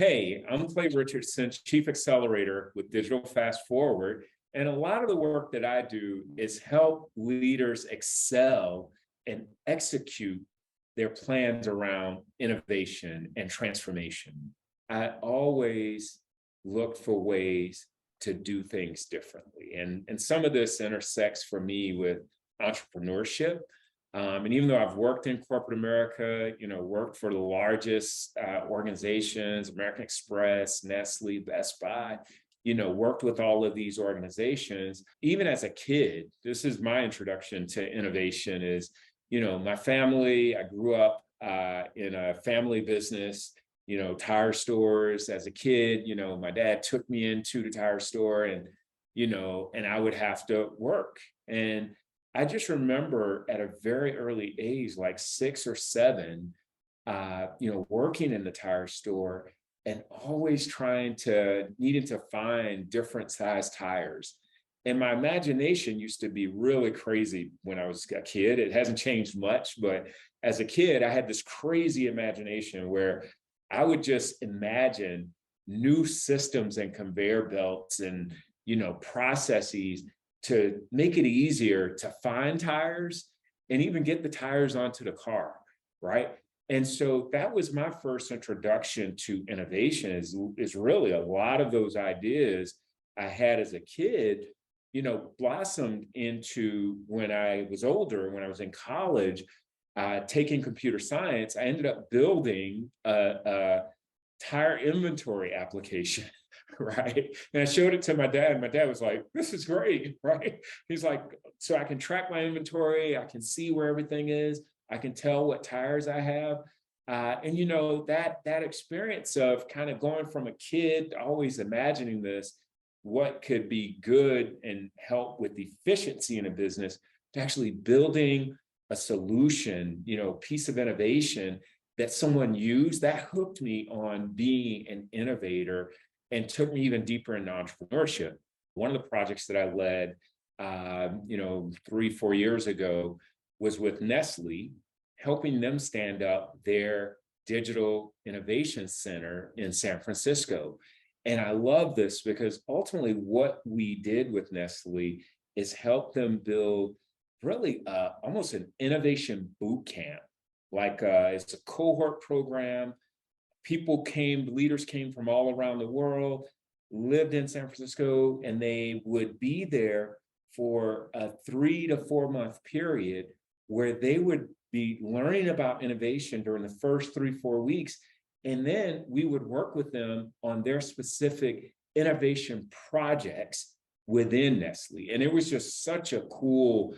Hey, I'm Clay Richardson, Chief Accelerator with Digital FastForward. And a lot of the work that I do is help leaders excel and execute their plans around innovation and transformation. I always look for ways to do things differently. And some of this intersects for me with entrepreneurship. And even though I've worked in corporate America, worked for the largest organizations, American Express, Nestle, Best Buy, worked with all of these organizations, even as a kid, this is my introduction to innovation is, my family, I grew up in a family business, tire stores. As a kid, my dad took me into the tire store and I would have to work. And I just remember at a very early age, like 6 or 7, working in the tire store and always needing to find different size tires. And my imagination used to be really crazy when I was a kid. It hasn't changed much, but as a kid, I had this crazy imagination where I would just imagine new systems and conveyor belts and, processes to make it easier to find tires and even get the tires onto the car, right? And so that was my first introduction to innovation is really a lot of those ideas I had as a kid, blossomed into when I was older, when I was in college, taking computer science, I ended up building a tire inventory application. Right. And I showed it to my dad, and my dad was like, this is great. Right. He's like, so I can track my inventory. I can see where everything is. I can tell what tires I have. And that experience of kind of going from a kid, always imagining this, what could be good and help with efficiency in a business, to actually building a solution, piece of innovation that someone used, that hooked me on being an innovator and took me even deeper into entrepreneurship. One of the projects that I led, 3-4 years ago was with Nestle, helping them stand up their digital innovation center in San Francisco. And I love this because ultimately what we did with Nestle is help them build really almost an innovation boot camp. It's a cohort program. Leaders came from all around the world, lived in San Francisco, and they would be there for a 3 to 4 month period where they would be learning about innovation during the first 3-4 weeks. And then we would work with them on their specific innovation projects within Nestle. And it was just such a cool,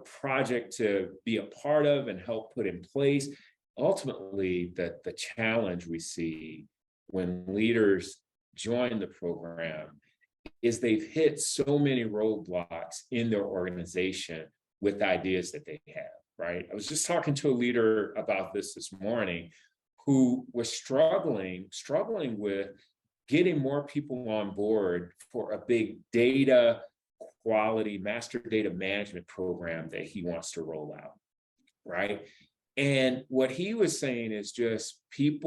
project to be a part of and help put in place. Ultimately, the challenge we see when leaders join the program is they've hit so many roadblocks in their organization with ideas that they have, right? I was just talking to a leader about this morning who was struggling with getting more people on board for a big data quality master data management program that he wants to roll out, right? And what he was saying is just he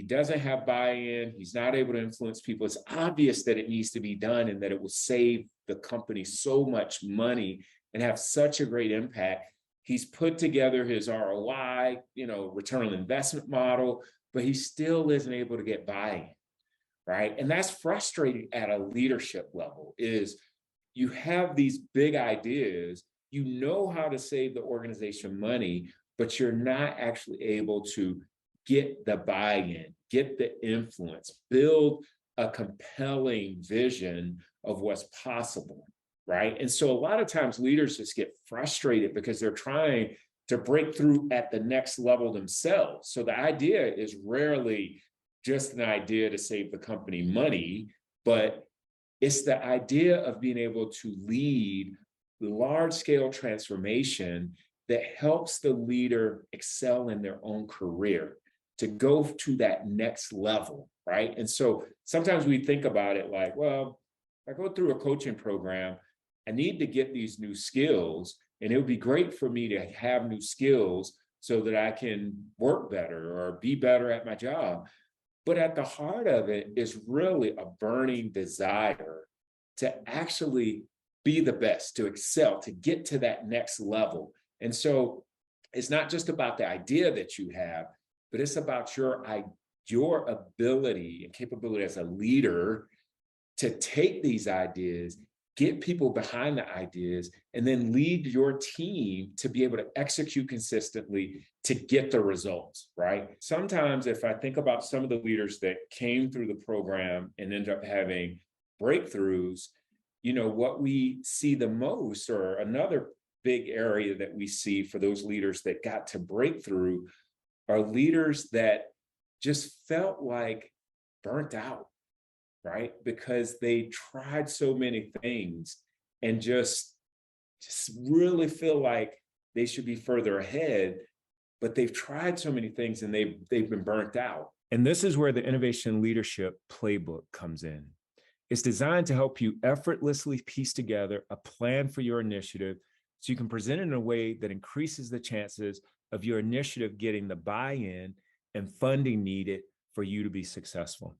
doesn't have buy-in, he's not able to influence people. It's obvious that it needs to be done and that it will save the company so much money and have such a great impact. He's put together his ROI, return on investment model, but he still isn't able to get buy-in, right? And that's frustrating at a leadership level, is you have these big ideas, you know how to save the organization money, but you're not actually able to get the buy-in, get the influence, build a compelling vision of what's possible, right? And so a lot of times leaders just get frustrated because they're trying to break through at the next level themselves. So the idea is rarely just an idea to save the company money, but it's the idea of being able to lead large-scale transformation that helps the leader excel in their own career, to go to that next level, right? And so sometimes we think about it like, well, if I go through a coaching program, I need to get these new skills, and it would be great for me to have new skills, so that I can work better or be better at my job. But at the heart of it is really a burning desire to actually be the best, to excel, to get to that next level. And so it's not just about the idea that you have, but it's about your ability and capability as a leader to take these ideas, get people behind the ideas, and then lead your team to be able to execute consistently to get the results, right? Sometimes if I think about some of the leaders that came through the program and ended up having breakthroughs, what we see the most, or another big area that we see for those leaders that got to breakthrough, are leaders that just felt like burnt out, right? Because they tried so many things and just really feel like they should be further ahead, but they've tried so many things and they've been burnt out. And this is where the Innovation Leadership Playbook comes in. It's designed to help you effortlessly piece together a plan for your initiative so you can present it in a way that increases the chances of your initiative getting the buy-in and funding needed for you to be successful.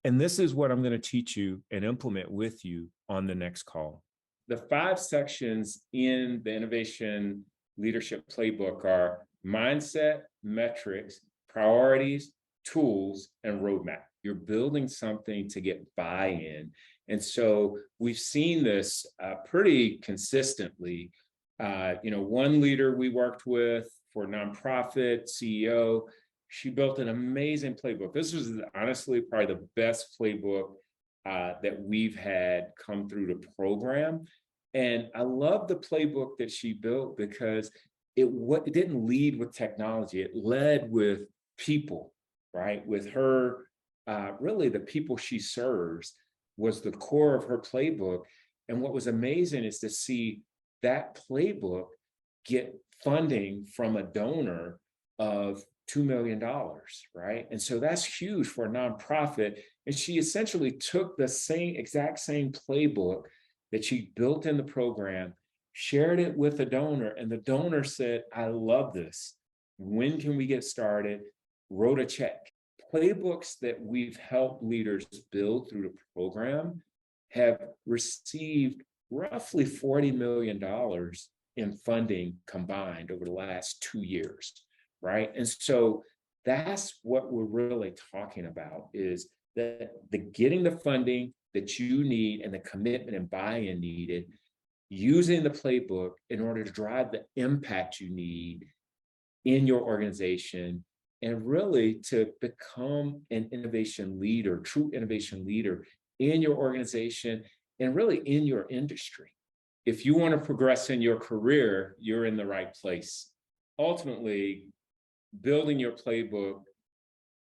And this is what I'm going to teach you and implement with you on the next call. The 5 sections in the Innovation Leadership Playbook are mindset, metrics, priorities, tools, and roadmap. You're building something to get buy-in. And so we've seen this pretty consistently. One leader we worked with for nonprofit CEO, she built an amazing playbook. This was honestly probably the best playbook that we've had come through the program. And I love the playbook that she built because it didn't lead with technology. It led with people, right? With her, really the people she serves was the core of her playbook. And what was amazing is to see that playbook get funding from a donor of $2 million, right? And so that's huge for a nonprofit. And she essentially took the exact same playbook that she built in the program, shared it with the donor, and the donor said, I love this. When can we get started? Wrote a check. Playbooks that we've helped leaders build through the program have received roughly $40 million in funding combined over the last 2 years, right? And so that's what we're really talking about, is that the getting the funding that you need and the commitment and buy-in needed, using the playbook in order to drive the impact you need in your organization, and really to become an innovation leader, true innovation leader in your organization and really in your industry. If you want to progress in your career, you're in the right place. Ultimately, building your playbook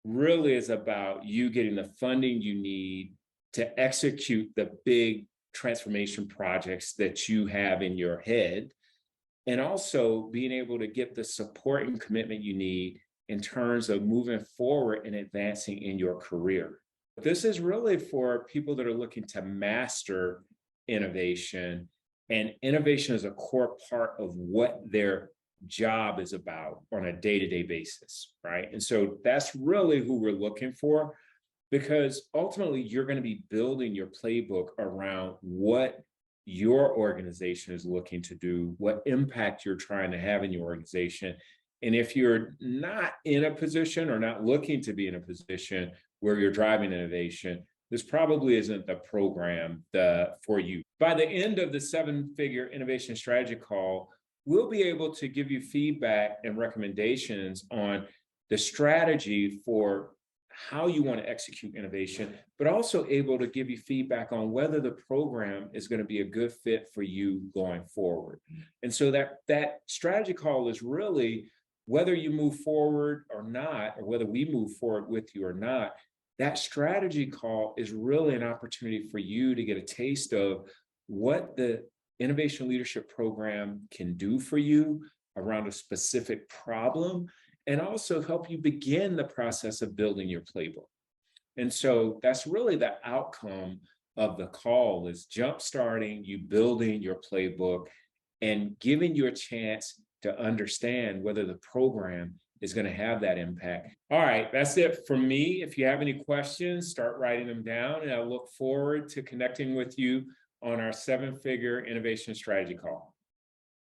really is about you getting the funding you need to execute the big transformation projects that you have in your head, and also being able to get the support and commitment you need in terms of moving forward and advancing in your career. This is really for people that are looking to master innovation, and innovation is a core part of what their job is about on a day-to-day basis, right? And so that's really who we're looking for, because ultimately you're going to be building your playbook around what your organization is looking to do, what impact you're trying to have in your organization. And if you're not in a position or not looking to be in a position where you're driving innovation, this probably isn't the program for you. By the end of the 7-figure innovation strategy call, we'll be able to give you feedback and recommendations on the strategy for how you want to execute innovation, but also able to give you feedback on whether the program is going to be a good fit for you going forward. And so that strategy call is really, whether you move forward or not, or whether we move forward with you or not, that strategy call is really an opportunity for you to get a taste of what the Innovation Leadership Program can do for you around a specific problem, and also help you begin the process of building your playbook. And so that's really the outcome of the call, is jumpstarting you building your playbook and giving you a chance to understand whether the program is going to have that impact. All right, that's it from me. If you have any questions, start writing them down, and I look forward to connecting with you on our 7-figure innovation strategy call.